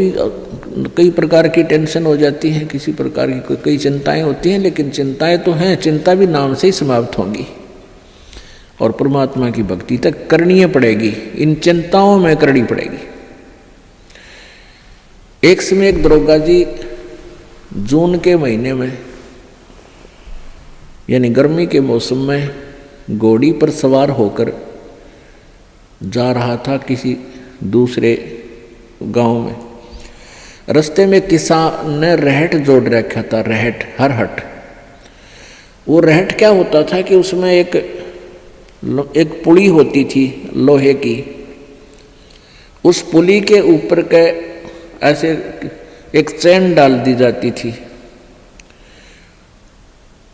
भी कई प्रकार की टेंशन हो जाती है, किसी प्रकार की कई चिंताएं होती हैं, लेकिन चिंताएं तो हैं, चिंता भी नाम से ही समाप्त होंगी और परमात्मा की भक्ति तक करनी पड़ेगी, इन चिंताओं में करनी पड़ेगी। एक समय एक दरोगा जी जून के महीने में यानी गर्मी के मौसम में घोड़ी पर सवार होकर जा रहा था किसी दूसरे गांव में। रास्ते में किसान ने रहट जोड़ रखा था, रहट, हरहट। वो रहट क्या होता था कि उसमें एक पुली होती थी लोहे की, उस पुली के ऊपर के ऐसे एक चैन डाल दी जाती थी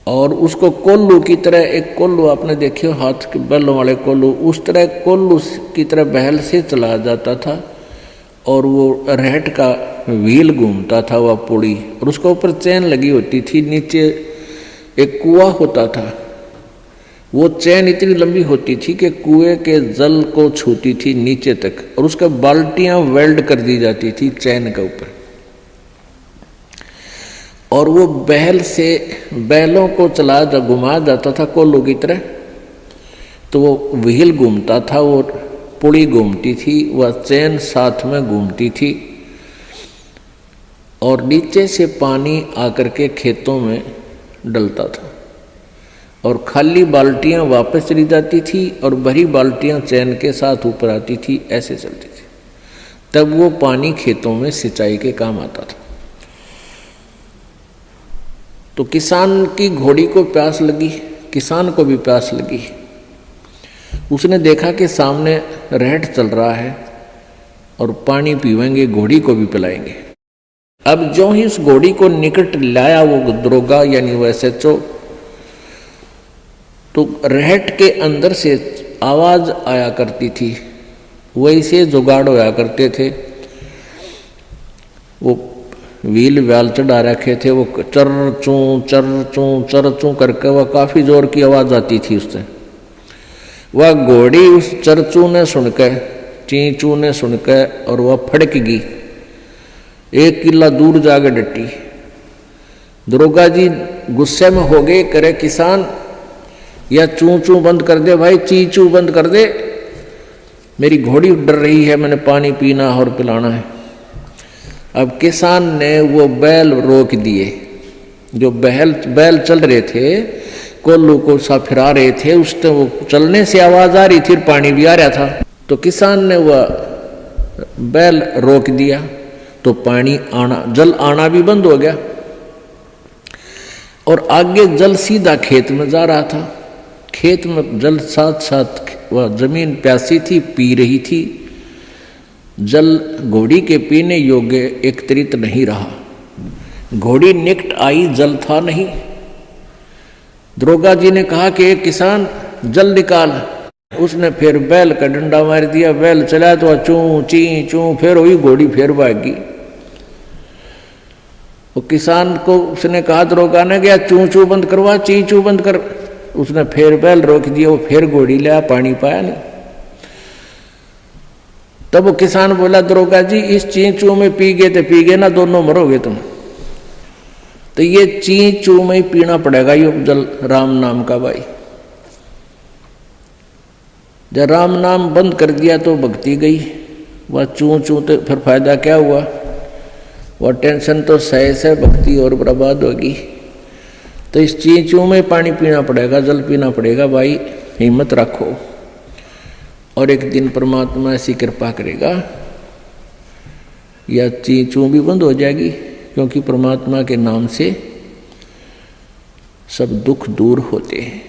और उसको कोल्लू की तरह, एक कोल्लू आपने देखे हो हाथ के बैलों वाले कोल्लू, उस तरह कोल्लू की तरह बहल से चला जाता था और वो रहट का व्हील घूमता था वह पुड़ी, और उसके ऊपर चैन लगी होती थी। नीचे एक कुआं होता था, वो चैन इतनी लंबी होती थी कि कुएं के जल को छूती थी नीचे तक, और उसका बाल्टियां वेल्ड कर दी जाती थी चैन के ऊपर। और वो बैल से बैलों को चला जा घुमा जाता था कोल्लू की तरह, तो वो व्हील घूमता था, वो पुड़ी घूमती थी, वह चैन साथ में घूमती थी, और नीचे से पानी आकर के खेतों में डलता था और खाली बाल्टियां वापस चली जाती थी और भरी बाल्टियां चैन के साथ ऊपर आती थी, ऐसे चलती थी। तब वो पानी खेतों में सिंचाई के काम आता था। तो किसान की घोड़ी को प्यास लगी, किसान को भी प्यास लगी। उसने देखा कि सामने रहट चल रहा है और पानी पीवेंगे, घोड़ी को भी पिलाएंगे। अब जो ही उस घोड़ी को निकट लाया वो दरोगा यानी वो SHO, तो रहट के अंदर से आवाज आया करती थी, वैसे जुगाड़ होया करते थे। वो व्हील व्याल चढ़ा रखे थे, वो चर चूं करके वह काफी जोर की आवाज आती थी उससे। वह घोड़ी उस चरचू ने सुनकर, चींचू ने सुनकर, और वह फड़क गई, 1 किला दूर जाके डटी। दरोगा जी गुस्से में हो गए, करे किसान या चूं बंद कर दे भाई, चींचू बंद कर दे, मेरी घोड़ी डर रही है, मैंने पानी पीना और पिलाना है। अब किसान ने वो बैल रोक दिए, जो बैल चल रहे थे, कोल्लू को सा फिरा रहे थे, उससे वो चलने से आवाज आ रही थी, पानी भी आ रहा था। तो किसान ने वह बैल रोक दिया, तो पानी आना, जल आना भी बंद हो गया और आगे जल सीधा खेत में जा रहा था। खेत में जल साथ साथ वह जमीन प्यासी थी, पी रही थी। जल घोड़ी के पीने योग्य एकत्रित नहीं रहा, घोड़ी निकट आई, जल था नहीं। दरोगा जी ने कहा कि एक किसान जल निकाल। उसने फिर बैल का डंडा मार दिया, बैल चला तो चूं ची चूं, फिर हुई घोड़ी, फिर भागी। वो किसान को उसने कहा, दरोगा ने गया चूं चूं बंद करवा, ची चूं बंद कर। उसने फिर बैल रोक दिया, वो फिर घोड़ी लिया, पानी पाया नहीं। तब वो किसान बोला, दरोगा जी इस चींचू में पी गए तो पी गए ना, दोनों मरोगे तुम। तो ये चींचू में ही पीना पड़ेगा ये जल, राम नाम का भाई। जब राम नाम बंद कर दिया तो भक्ति गई, वह चूं चूं तो फिर फायदा क्या हुआ, वह टेंशन तो सहे से भक्ति और बर्बाद होगी। तो इस चींचू में पानी पीना पड़ेगा, जल पीना पड़ेगा भाई, हिम्मत रखो। और एक दिन परमात्मा ऐसी कृपा करेगा, या चींचू भी बंद हो जाएगी, क्योंकि परमात्मा के नाम से सब दुख दूर होते हैं।